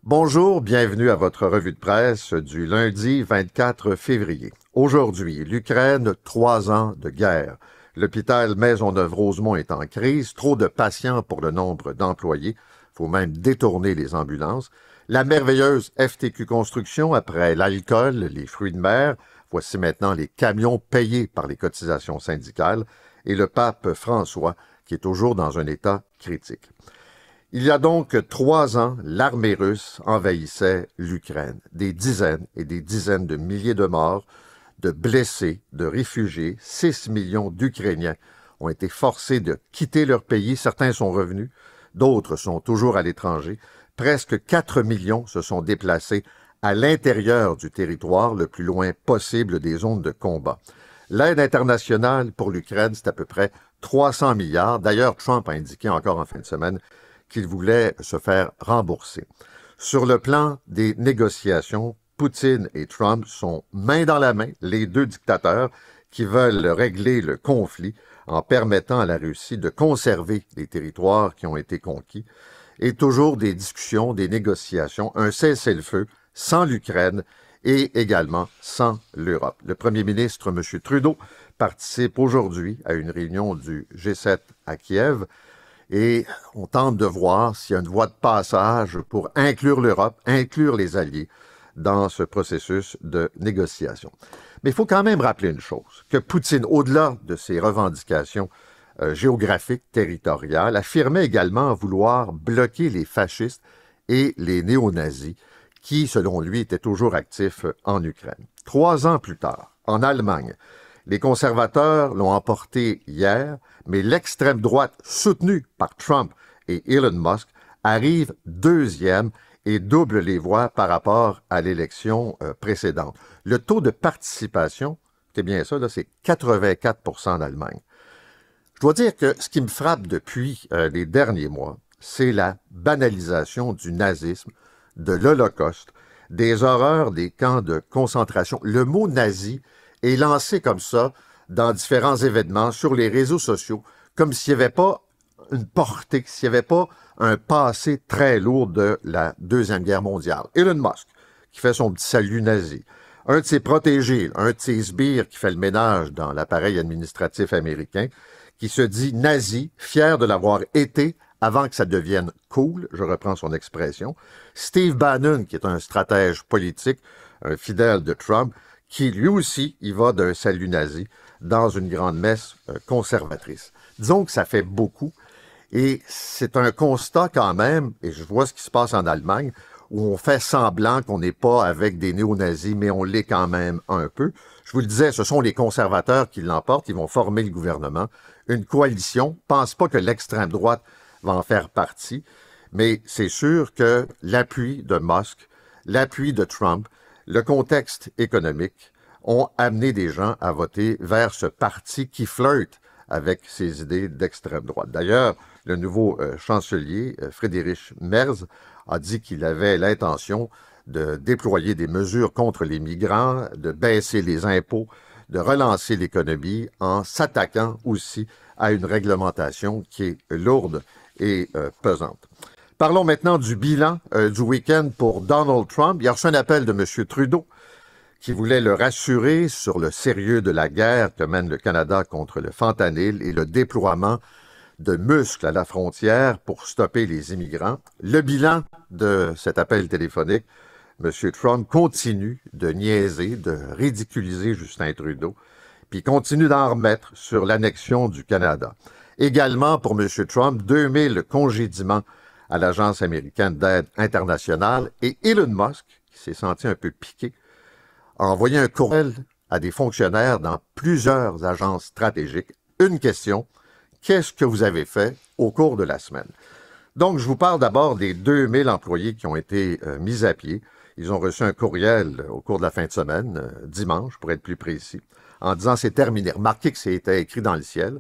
Bonjour, bienvenue à votre revue de presse du lundi 24 février. Aujourd'hui, l'Ukraine, 3 ans de guerre. L'hôpital Maisonneuve-Rosemont est en crise, trop de patients pour le nombre d'employés, faut même détourner les ambulances. La merveilleuse FTQ Construction, après l'alcool, les fruits de mer, voici maintenant les camions payés par les cotisations syndicales, et le pape François, qui est toujours dans un état critique. Il y a donc 3 ans, l'armée russe envahissait l'Ukraine. Des dizaines et des dizaines de milliers de morts, de blessés, de réfugiés. 6 millions d'Ukrainiens ont été forcés de quitter leur pays. Certains sont revenus, d'autres sont toujours à l'étranger. Presque 4 millions se sont déplacés à l'intérieur du territoire, le plus loin possible des zones de combat. L'aide internationale pour l'Ukraine, c'est à peu près 300 milliards. D'ailleurs, Trump a indiqué encore en fin de semaine qu'il voulait se faire rembourser. Sur le plan des négociations, Poutine et Trump sont main dans la main, les deux dictateurs qui veulent régler le conflit en permettant à la Russie de conserver les territoires qui ont été conquis, et toujours des discussions, des négociations, un cessez-le-feu sans l'Ukraine et également sans l'Europe. Le premier ministre, M. Trudeau, participe aujourd'hui à une réunion du G7 à Kiev, et on tente de voir s'il y a une voie de passage pour inclure l'Europe, inclure les alliés dans ce processus de négociation. Mais il faut quand même rappeler une chose, que Poutine, au-delà de ses revendications géographiques, territoriales, affirmait également vouloir bloquer les fascistes et les néo-nazis qui, selon lui, étaient toujours actifs en Ukraine. 3 ans plus tard, en Allemagne, les conservateurs l'ont emporté hier, mais l'extrême droite, soutenue par Trump et Elon Musk, arrive deuxième et double les voix par rapport à l'élection précédente. Le taux de participation, c'est bien ça, là, c'est 84 % en Allemagne. Je dois dire que ce qui me frappe depuis les derniers mois, c'est la banalisation du nazisme, de l'Holocauste, des horreurs des camps de concentration. Le mot nazi est lancé comme ça dans différents événements sur les réseaux sociaux, comme s'il n'y avait pas une portée, s'il n'y avait pas un passé très lourd de la Deuxième Guerre mondiale. Elon Musk, qui fait son petit salut nazi, un de ses protégés, un de ses sbires qui fait le ménage dans l'appareil administratif américain, qui se dit nazi, fier de l'avoir été avant que ça devienne cool, je reprends son expression. Steve Bannon, qui est un stratège politique, un fidèle de Trump, qui lui aussi y va d'un salut nazi dans une grande messe conservatrice. Disons que ça fait beaucoup, et c'est un constat quand même, et je vois ce qui se passe en Allemagne, où on fait semblant qu'on n'est pas avec des néo-nazis, mais on l'est quand même un peu. Je vous le disais, ce sont les conservateurs qui l'emportent, ils vont former le gouvernement, une coalition. Pense pas que l'extrême droite va en faire partie, mais c'est sûr que l'appui de Musk, l'appui de Trump, le contexte économique ont amené des gens à voter vers ce parti qui flirte avec ces idées d'extrême droite. D'ailleurs, le nouveau chancelier, Friedrich Merz, a dit qu'il avait l'intention de déployer des mesures contre les migrants, de baisser les impôts, de relancer l'économie en s'attaquant aussi à une réglementation qui est lourde et pesante. Parlons maintenant du bilan du week-end pour Donald Trump. Il a reçu un appel de M. Trudeau qui voulait le rassurer sur le sérieux de la guerre que mène le Canada contre le fentanyl et le déploiement de muscles à la frontière pour stopper les immigrants. Le bilan de cet appel téléphonique, M. Trump continue de niaiser, de ridiculiser Justin Trudeau, puis continue d'en remettre sur l'annexion du Canada. Également, pour M. Trump, 2000 congédiements à l'Agence américaine d'aide internationale, et Elon Musk, qui s'est senti un peu piqué, a envoyé un courriel à des fonctionnaires dans plusieurs agences stratégiques. Une question, qu'est-ce que vous avez fait au cours de la semaine? Donc, je vous parle d'abord des 2000 employés qui ont été mis à pied. Ils ont reçu un courriel au cours de la fin de semaine, dimanche pour être plus précis, en disant c'est terminé. Remarquez que c'était écrit dans le ciel.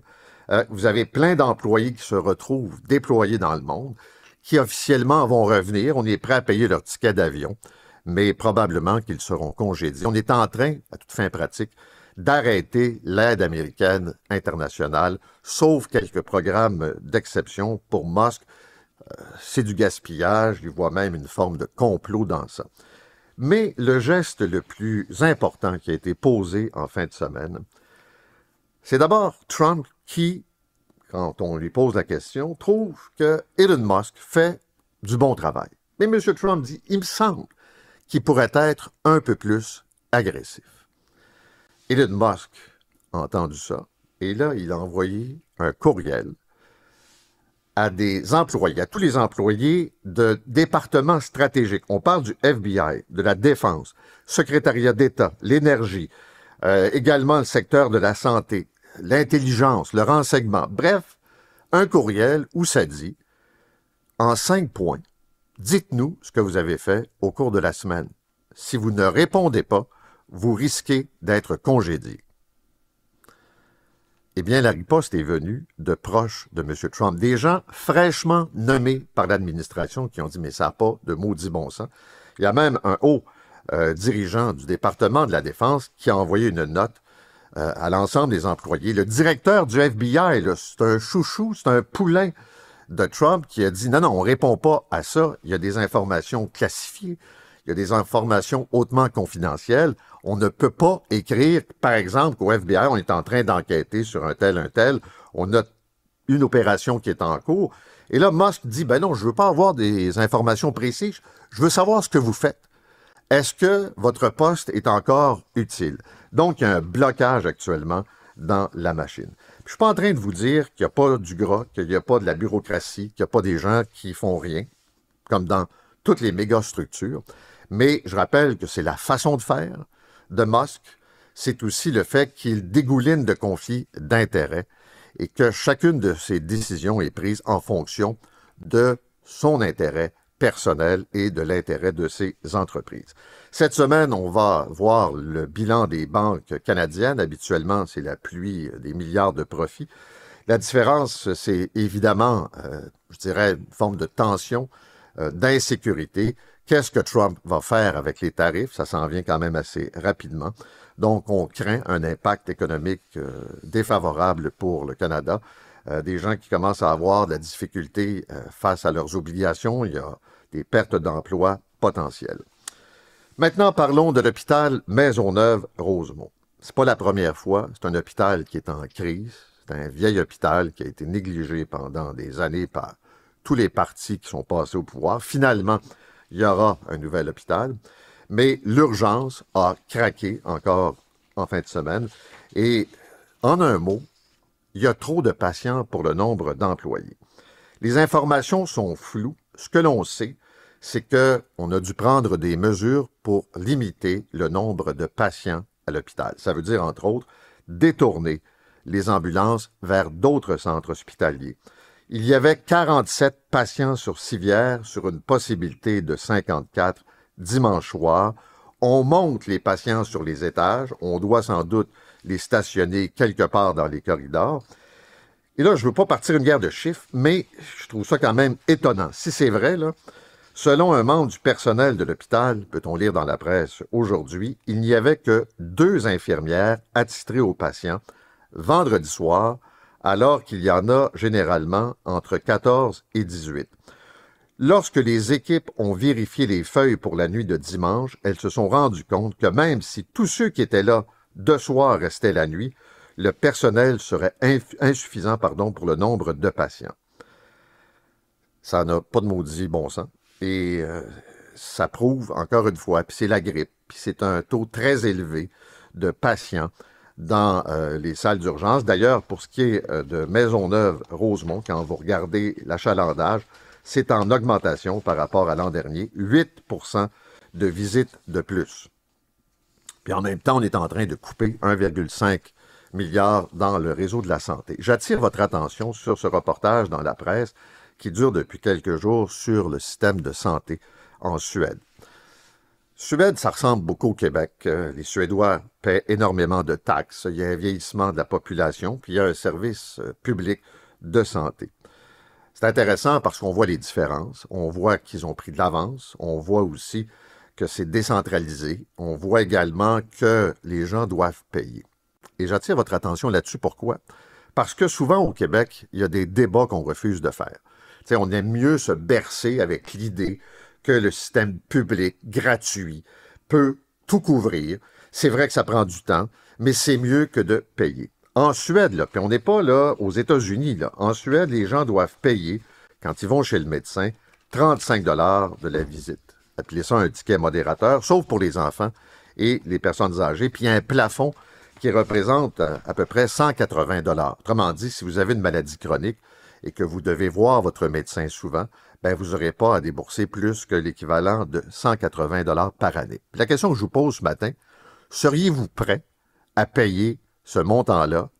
Vous avez plein d'employés qui se retrouvent déployés dans le monde, qui officiellement vont revenir. On est prêt à payer leur ticket d'avion, mais probablement qu'ils seront congédiés. On est en train, à toute fin pratique, d'arrêter l'aide américaine internationale, sauf quelques programmes d'exception pour Musk, c'est du gaspillage, il voit même une forme de complot dans ça. Mais le geste le plus important qui a été posé en fin de semaine, c'est d'abord Trump qui, quand on lui pose la question, trouve que Elon Musk fait du bon travail. Mais M. Trump dit, il me semble qu'il pourrait être un peu plus agressif. Elon Musk a entendu ça, et là, il a envoyé un courriel à des employés, à tous les employés de départements stratégiques. On parle du FBI, de la Défense, Secrétariat d'État, l'énergie, également le secteur de la santé, l'intelligence, le renseignement. Bref, un courriel où ça dit, en 5 points, dites-nous ce que vous avez fait au cours de la semaine. Si vous ne répondez pas, vous risquez d'être congédié. Eh bien, la riposte est venue de proches de M. Trump, des gens fraîchement nommés par l'administration qui ont dit « mais ça n'a pas de maudit bon sens ». Il y a même un haut dirigeant du département de la Défense qui a envoyé une note à l'ensemble des employés. Le directeur du FBI, c'est un chouchou, c'est un poulain de Trump qui a dit « non, on ne répond pas à ça, il y a des informations classifiées, il y a des informations hautement confidentielles. On ne peut pas écrire, par exemple, qu'au FBI, on est en train d'enquêter sur un tel. On a une opération qui est en cours. » Et là, Musk dit, ben non, je ne veux pas avoir des informations précises. Je veux savoir ce que vous faites. Est-ce que votre poste est encore utile? Donc, il y a un blocage actuellement dans la machine. Puis, je ne suis pas en train de vous dire qu'il n'y a pas du gras, qu'il n'y a pas de la bureaucratie, qu'il n'y a pas des gens qui font rien, comme dans toutes les méga-structures. Mais je rappelle que c'est la façon de faire de Musk, c'est aussi le fait qu'il dégouline de conflits d'intérêts et que chacune de ses décisions est prise en fonction de son intérêt personnel et de l'intérêt de ses entreprises. Cette semaine, on va voir le bilan des banques canadiennes. Habituellement, c'est la pluie des milliards de profits. La différence, c'est évidemment, je dirais, une forme de tension, d'insécurité. Qu'est-ce que Trump va faire avec les tarifs? Ça s'en vient quand même assez rapidement. Donc, on craint un impact économique défavorable pour le Canada. Des gens qui commencent à avoir de la difficulté face à leurs obligations. Il y a des pertes d'emplois potentielles. Maintenant, parlons de l'hôpital Maisonneuve-Rosemont. C'est pas la première fois. C'est un hôpital qui est en crise. C'est un vieil hôpital qui a été négligé pendant des années par tous les partis qui sont passés au pouvoir. Finalement, il y aura un nouvel hôpital, mais l'urgence a craqué encore en fin de semaine. Et en un mot, il y a trop de patients pour le nombre d'employés. Les informations sont floues. Ce que l'on sait, c'est qu'on a dû prendre des mesures pour limiter le nombre de patients à l'hôpital. Ça veut dire, entre autres, détourner les ambulances vers d'autres centres hospitaliers. Il y avait 47 patients sur civière sur une possibilité de 54 dimanche soir. On monte les patients sur les étages. On doit sans doute les stationner quelque part dans les corridors. Et là, je ne veux pas partir une guerre de chiffres, mais je trouve ça quand même étonnant. Si c'est vrai, là, selon un membre du personnel de l'hôpital, peut-on lire dans la presse aujourd'hui, il n'y avait que 2 infirmières attitrées aux patients vendredi soir, alors qu'il y en a généralement entre 14 et 18. Lorsque les équipes ont vérifié les feuilles pour la nuit de dimanche, elles se sont rendues compte que même si tous ceux qui étaient là de soir restaient la nuit, le personnel serait insuffisant pour le nombre de patients. Ça n'a pas de maudit bon sens. Et ça prouve, encore une fois, puis c'est la grippe, puis c'est un taux très élevé de patients dans les salles d'urgence. D'ailleurs, pour ce qui est de Maisonneuve-Rosemont, quand vous regardez l'achalandage, c'est en augmentation par rapport à l'an dernier, 8% de visites de plus. Puis en même temps, on est en train de couper 1,5 milliard dans le réseau de la santé. J'attire votre attention sur ce reportage dans la presse qui dure depuis quelques jours sur le système de santé en Suède. Suède, ça ressemble beaucoup au Québec. Les Suédois paient énormément de taxes. Il y a un vieillissement de la population, puis il y a un service public de santé. C'est intéressant parce qu'on voit les différences. On voit qu'ils ont pris de l'avance. On voit aussi que c'est décentralisé. On voit également que les gens doivent payer. Et j'attire votre attention là-dessus. Pourquoi? Parce que souvent au Québec, il y a des débats qu'on refuse de faire. sais, on aime mieux se bercer avec l'idée que le système public, gratuit, peut tout couvrir. C'est vrai que ça prend du temps, mais c'est mieux que de payer. En Suède, là, puis on n'est pas là aux États-Unis, là. En Suède, les gens doivent payer, quand ils vont chez le médecin, 35 $ de la visite. Appelez ça un ticket modérateur, sauf pour les enfants et les personnes âgées. Puis il y a un plafond qui représente à peu près 180 $. Autrement dit, si vous avez une maladie chronique et que vous devez voir votre médecin souvent, ben vous n'aurez pas à débourser plus que l'équivalent de 180 $ par année. Puis la question que je vous pose ce matin, seriez-vous prêt à payer ce montant-là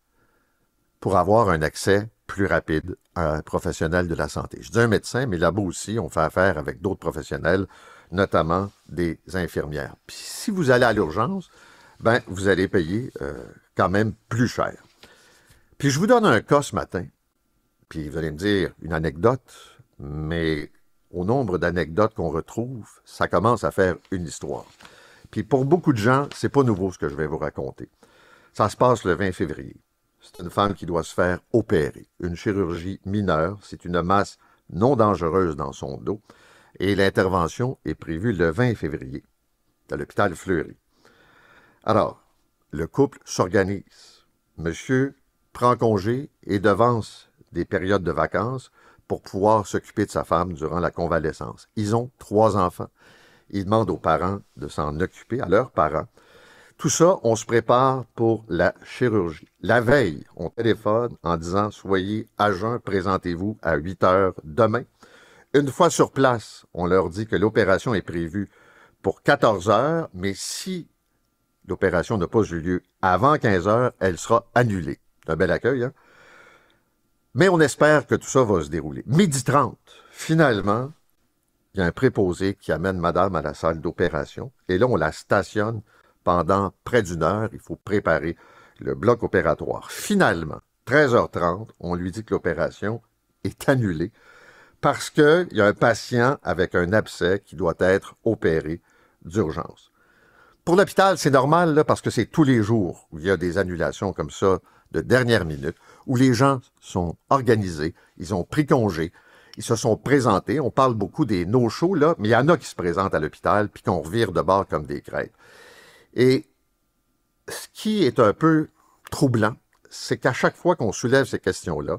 pour avoir un accès plus rapide à un professionnel de la santé? Je dis un médecin, mais là-bas aussi, on fait affaire avec d'autres professionnels, notamment des infirmières. Puis si vous allez à l'urgence, ben vous allez payer quand même plus cher. Puis je vous donne un cas ce matin, puis vous allez me dire une anecdote, mais au nombre d'anecdotes qu'on retrouve, ça commence à faire une histoire. Puis pour beaucoup de gens, c'est pas nouveau ce que je vais vous raconter. Ça se passe le 20 février. C'est une femme qui doit se faire opérer. Une chirurgie mineure, c'est une masse non dangereuse dans son dos. Et l'intervention est prévue le 20 février à l'hôpital Fleury. Alors, le couple s'organise. Monsieur prend congé et devance des périodes de vacances pour pouvoir s'occuper de sa femme durant la convalescence. Ils ont 3 enfants. Ils demandent aux parents de s'en occuper, à leurs parents. Tout ça, on se prépare pour la chirurgie. La veille, on téléphone en disant « Soyez à jeun, présentez-vous à 8 heures demain ». Une fois sur place, on leur dit que l'opération est prévue pour 14 heures, mais si l'opération n'a pas eu lieu avant 15 heures, elle sera annulée. C'est un bel accueil, hein? Mais on espère que tout ça va se dérouler. 12h30, finalement, il y a un préposé qui amène madame à la salle d'opération. Et là, on la stationne pendant près d'1 heure. Il faut préparer le bloc opératoire. Finalement, 13h30, on lui dit que l'opération est annulée parce qu'il y a un patient avec un abcès qui doit être opéré d'urgence. Pour l'hôpital, c'est normal là, parce que c'est tous les jours où il y a des annulations comme ça de dernière minute, où les gens sont organisés, ils ont pris congé, ils se sont présentés. On parle beaucoup des no-shows, là, mais il y en a qui se présentent à l'hôpital puis qu'on revire de bord comme des crêpes. Et ce qui est un peu troublant, c'est qu'à chaque fois qu'on soulève ces questions-là,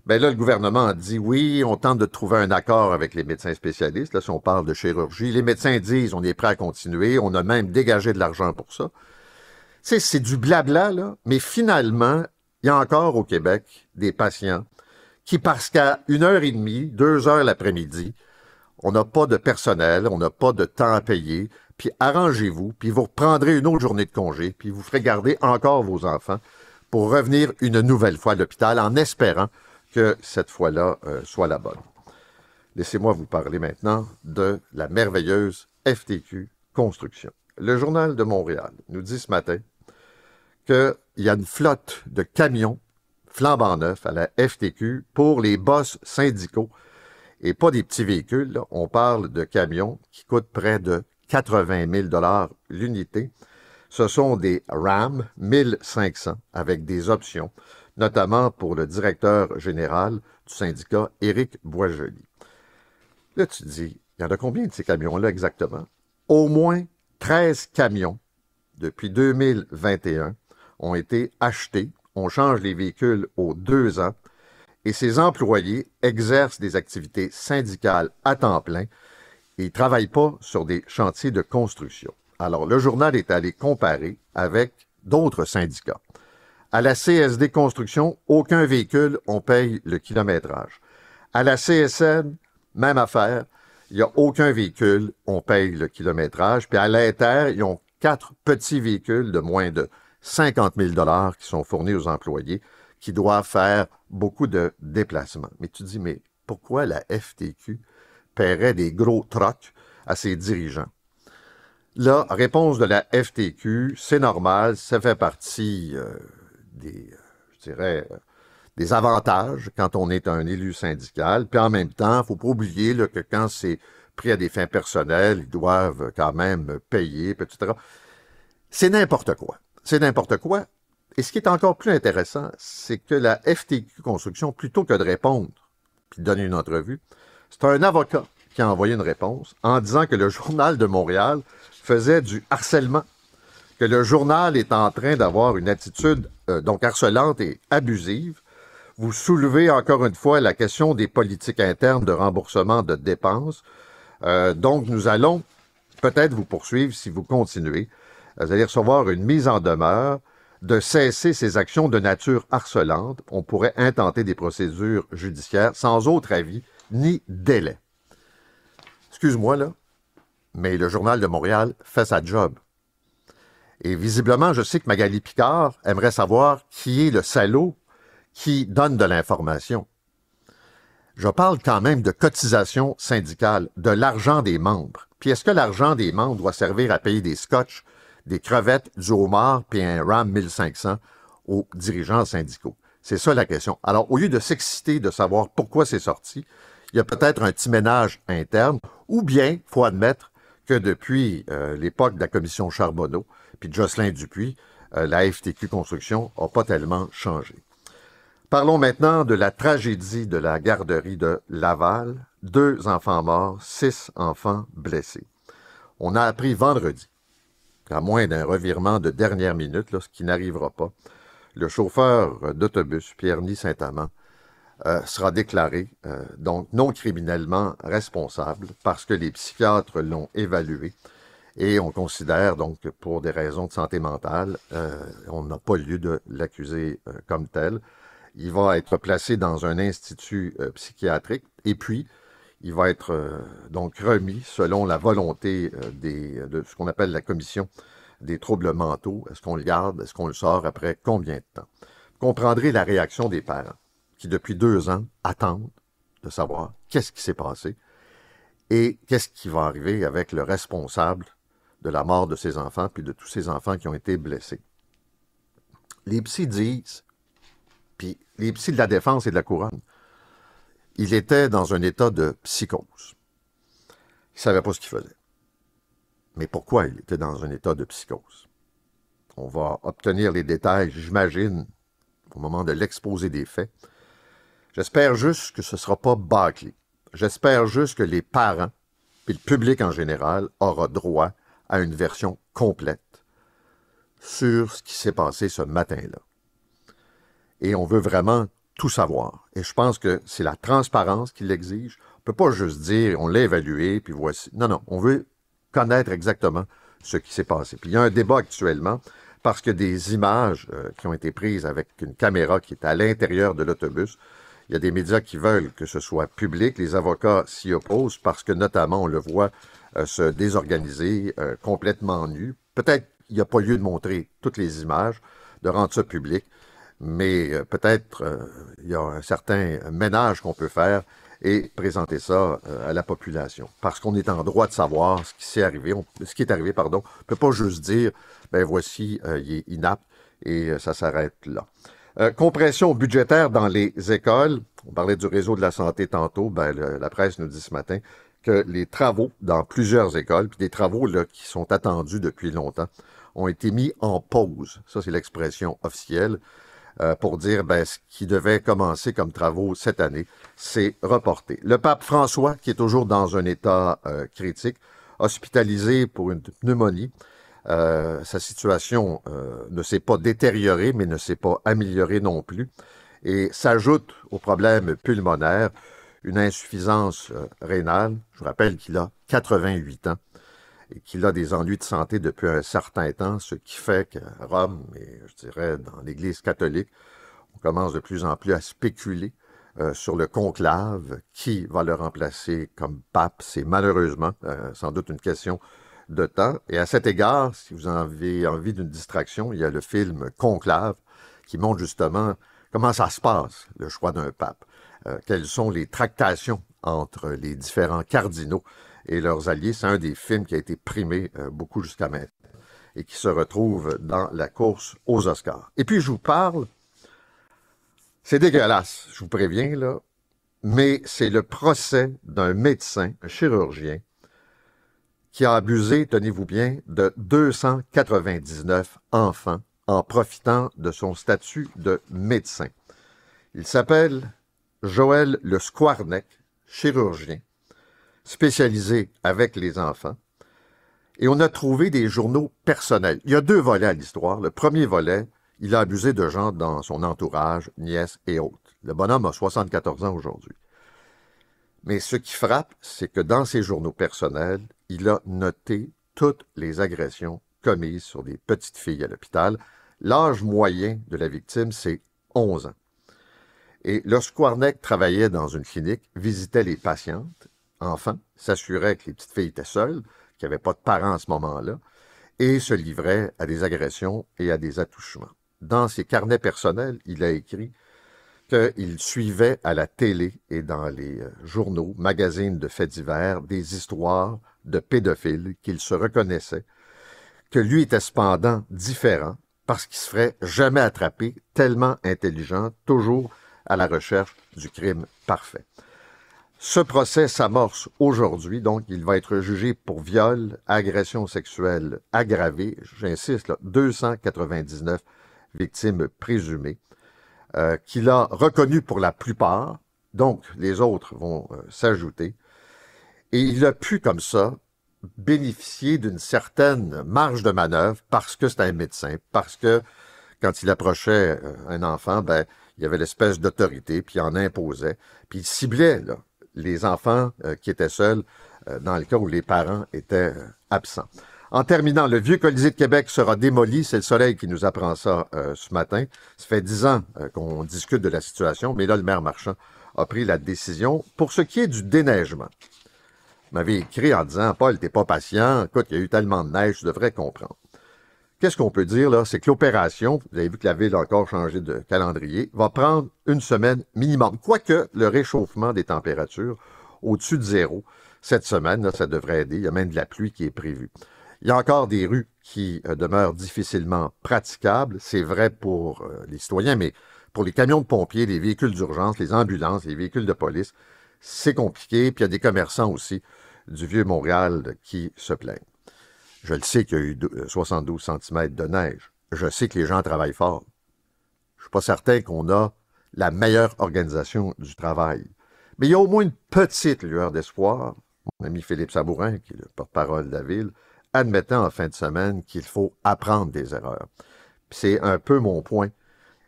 ben là, le gouvernement a dit oui, on tente de trouver un accord avec les médecins spécialistes. Là, si on parle de chirurgie, les médecins disent on est prêt à continuer, on a même dégagé de l'argent pour ça. Tu sais, c'est du blabla, là, mais finalement, il y a encore au Québec des patients qui, parce qu'à 1h30, 2h l'après-midi, on n'a pas de personnel, on n'a pas de temps à payer, puis arrangez-vous, puis vous reprendrez une autre journée de congé, puis vous ferez garder encore vos enfants pour revenir une nouvelle fois à l'hôpital en espérant que cette fois-là soit la bonne. Laissez-moi vous parler maintenant de la merveilleuse FTQ Construction. Le Journal de Montréal nous dit ce matin qu'il y a une flotte de camions flambant neufs à la FTQ pour les boss syndicaux et pas des petits véhicules. Là. On parle de camions qui coûtent près de 80 000 $ l'unité. Ce sont des Ram 1500 avec des options, notamment pour le directeur général du syndicat, Éric Boisjoli. Là, tu te dis, il y en a combien de ces camions-là exactement? Au moins 13 camions depuis 2021 ont été achetés. On change les véhicules aux 2 ans et ces employés exercent des activités syndicales à temps plein et ils ne travaillent pas sur des chantiers de construction. Alors, le journal est allé comparer avec d'autres syndicats. À la CSD Construction, aucun véhicule, on paye le kilométrage. À la CSN, même affaire, il n'y a aucun véhicule, on paye le kilométrage. Puis à l'Inter, ils ont 4 petits véhicules de moins de 50 000 $ qui sont fournis aux employés qui doivent faire beaucoup de déplacements. Mais tu te dis, mais pourquoi la FTQ paierait des gros trocs à ses dirigeants? La réponse de la FTQ, c'est normal, ça fait partie des avantages quand on est un élu syndical. Puis en même temps, il ne faut pas oublier là, que quand c'est pris à des fins personnelles, ils doivent quand même payer, etc. C'est n'importe quoi. C'est n'importe quoi. Et ce qui est encore plus intéressant, c'est que la FTQ Construction, plutôt que de répondre puis donner une entrevue. C'est un avocat qui a envoyé une réponse en disant que le Journal de Montréal faisait du harcèlement, que le journal est en train d'avoir une attitude donc harcelante et abusive. Vous soulevez encore une fois la question des politiques internes de remboursement de dépenses. Donc, nous allons peut-être vous poursuivre si vous continuez. Vous allez recevoir une mise en demeure de cesser ces actions de nature harcelante. On pourrait intenter des procédures judiciaires sans autre avis ni délai. Excuse-moi, là, mais le Journal de Montréal fait sa job. Et visiblement, je sais que Magali Picard aimerait savoir qui est le salaud qui donne de l'information. Je parle quand même de cotisation syndicale, de l'argent des membres. Puis est-ce que l'argent des membres doit servir à payer des scotch, des crevettes, du homard, puis un Ram 1500 aux dirigeants syndicaux? C'est ça la question. Alors, au lieu de s'exciter de savoir pourquoi c'est sorti, il y a peut-être un petit ménage interne, ou bien, il faut admettre que depuis l'époque de la commission Charbonneau, puis de Jocelyn Dupuis, la FTQ Construction n'a pas tellement changé. Parlons maintenant de la tragédie de la garderie de Laval. 2 enfants morts, 6 enfants blessés. On a appris vendredi, à moins d'un revirement de dernière minute, là, ce qui n'arrivera pas, le chauffeur d'autobus, Pierre-Ny Saint-Amand, sera déclaré donc non criminellement responsable parce que les psychiatres l'ont évalué et on considère donc que pour des raisons de santé mentale, on n'a pas lieu de l'accuser comme tel. Il va être placé dans un institut psychiatrique et puis il va être donc remis selon la volonté de ce qu'on appelle la commission des troubles mentaux. Est-ce qu'on le garde? Est-ce qu'on le sort après combien de temps? Vous comprendrez la réaction des parents qui, depuis 2 ans, attendent de savoir qu'est-ce qui s'est passé et qu'est-ce qui va arriver avec le responsable de la mort de ces enfants puis de tous ces enfants qui ont été blessés. Les psys disent, puis les psys de la Défense et de la Couronne, il était dans un état de psychose. Il ne savait pas ce qu'il faisait. Mais pourquoi il était dans un état de psychose? On va obtenir les détails, j'imagine, au moment de l'exposé des faits. J'espère juste que ce ne sera pas bâclé. J'espère juste que les parents et le public en général aura droit à une version complète sur ce qui s'est passé ce matin-là. Et on veut vraiment tout savoir. Et je pense que c'est la transparence qui l'exige. On ne peut pas juste dire, on l'a évalué, puis voici. Non, non, on veut connaître exactement ce qui s'est passé. Puis il y a un débat actuellement parce que des images qui ont été prises avec une caméra qui est à l'intérieur de l'autobus, il y a des médias qui veulent que ce soit public. Les avocats s'y opposent parce que, notamment, on le voit se désorganiser, complètement nu. Peut-être qu'il n'y a pas lieu de montrer toutes les images, de rendre ça public, mais peut-être il y a un certain ménage qu'on peut faire et présenter ça à la population. Parce qu'on est en droit de savoir ce qui est arrivé. On ne peut pas juste dire, ben voici, il est inapte et ça s'arrête là. Compression budgétaire dans les écoles. On parlait du réseau de la santé tantôt. Ben, la presse nous dit ce matin que les travaux dans plusieurs écoles, puis des travaux là, qui sont attendus depuis longtemps, ont été mis en pause. Ça, c'est l'expression officielle pour dire ben, ce qui devait commencer comme travaux cette année, c'est reporté. Le pape François, qui est toujours dans un état critique, hospitalisé pour une pneumonie, sa situation ne s'est pas détériorée, mais ne s'est pas améliorée non plus. Et s'ajoute au problème pulmonaire une insuffisance rénale. Je vous rappelle qu'il a 88 ans et qu'il a des ennuis de santé depuis un certain temps, ce qui fait qu'à Rome, et je dirais dans l'Église catholique, on commence de plus en plus à spéculer sur le conclave, qui va le remplacer comme pape. C'est malheureusement sans doute une question de temps. Et à cet égard, si vous avez envie d'une distraction, il y a le film Conclave qui montre justement comment ça se passe, le choix d'un pape. Quelles sont les tractations entre les différents cardinaux et leurs alliés. C'est un des films qui a été primé beaucoup jusqu'à maintenant et qui se retrouve dans la course aux Oscars. Et puis je vous parle, c'est dégueulasse, je vous préviens, là, mais c'est le procès d'un médecin, un chirurgien, qui a abusé, tenez-vous bien, de 299 enfants en profitant de son statut de médecin. Il s'appelle Joël Le Skwarnek, chirurgien, spécialisé avec les enfants. Et on a trouvé des journaux personnels. Il y a 2 volets à l'histoire. Le premier volet, il a abusé de gens dans son entourage, nièces et autres. Le bonhomme a 74 ans aujourd'hui. Mais ce qui frappe, c'est que dans ses journaux personnels, il a noté toutes les agressions commises sur des petites filles à l'hôpital. L'âge moyen de la victime, c'est 11 ans. Et le Skwarnek travaillait dans une clinique, visitait les patientes, enfants, s'assurait que les petites filles étaient seules, qu'il n'y avait pas de parents à ce moment-là, et se livrait à des agressions et à des attouchements. Dans ses carnets personnels, il a écrit qu'il suivait à la télé et dans les journaux, magazines de faits divers, des histoires de pédophiles qu'il se reconnaissait, que lui était cependant différent parce qu'il se ferait jamais attraper, tellement intelligent, toujours à la recherche du crime parfait. Ce procès s'amorce aujourd'hui, donc il va être jugé pour viol, agression sexuelle aggravée, j'insiste, là, 299 victimes présumées, qu'il a reconnues pour la plupart, donc les autres vont s'ajouter, et il a pu comme ça bénéficier d'une certaine marge de manœuvre parce que c'est un médecin, parce que quand il approchait un enfant, ben, il y avait l'espèce d'autorité, puis il en imposait, puis il ciblait là, les enfants qui étaient seuls dans le cas où les parents étaient absents. En terminant, le vieux Colisée de Québec sera démoli. C'est le Soleil qui nous apprend ça ce matin. Ça fait 10 ans qu'on discute de la situation, mais là, le maire Marchand a pris la décision. Pour ce qui est du déneigement, il m'avait écrit en disant « Paul, t'es pas patient. Écoute, il y a eu tellement de neige, tu devrais comprendre. » Qu'est-ce qu'on peut dire, là? C'est que l'opération, vous avez vu que la ville a encore changé de calendrier, va prendre une semaine minimum. Quoique le réchauffement des températures au-dessus de 0, cette semaine, là, ça devrait aider. Il y a même de la pluie qui est prévue. Il y a encore des rues qui demeurent difficilement praticables. C'est vrai pour les citoyens, mais pour les camions de pompiers, les véhicules d'urgence, les ambulances, les véhicules de police, c'est compliqué. Puis il y a des commerçants aussi du Vieux-Montréal qui se plaignent. Je le sais qu'il y a eu 72 cm de neige. Je sais que les gens travaillent fort. Je ne suis pas certain qu'on a la meilleure organisation du travail. Mais il y a au moins une petite lueur d'espoir. Mon ami Philippe Sabourin, qui est le porte-parole de la ville, admettait en fin de semaine qu'il faut apprendre des erreurs. Puis c'est un peu mon point.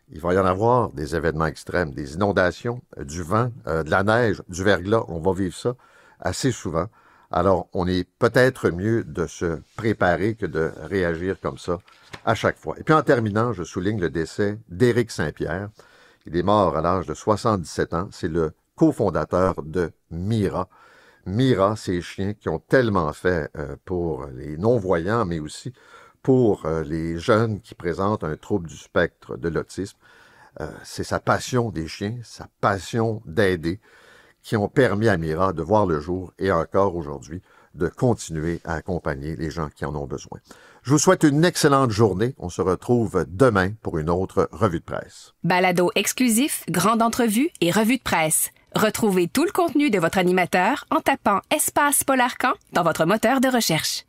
Il va y en avoir des événements extrêmes, des inondations, du vent, de la neige, du verglas. On va vivre ça assez souvent. Alors, on est peut-être mieux de se préparer que de réagir comme ça à chaque fois. Et puis en terminant, je souligne le décès d'Éric Saint-Pierre. Il est mort à l'âge de 77 ans. C'est le cofondateur de Mira. Mira, ces chiens qui ont tellement fait pour les non-voyants, mais aussi pour les jeunes qui présentent un trouble du spectre de l'autisme. C'est sa passion des chiens, sa passion d'aider, qui ont permis à Mira de voir le jour et encore aujourd'hui de continuer à accompagner les gens qui en ont besoin. Je vous souhaite une excellente journée. On se retrouve demain pour une autre revue de presse. Balado exclusif, grande entrevue et revue de presse. Retrouvez tout le contenu de votre animateur en tapant Espace Polarcan dans votre moteur de recherche.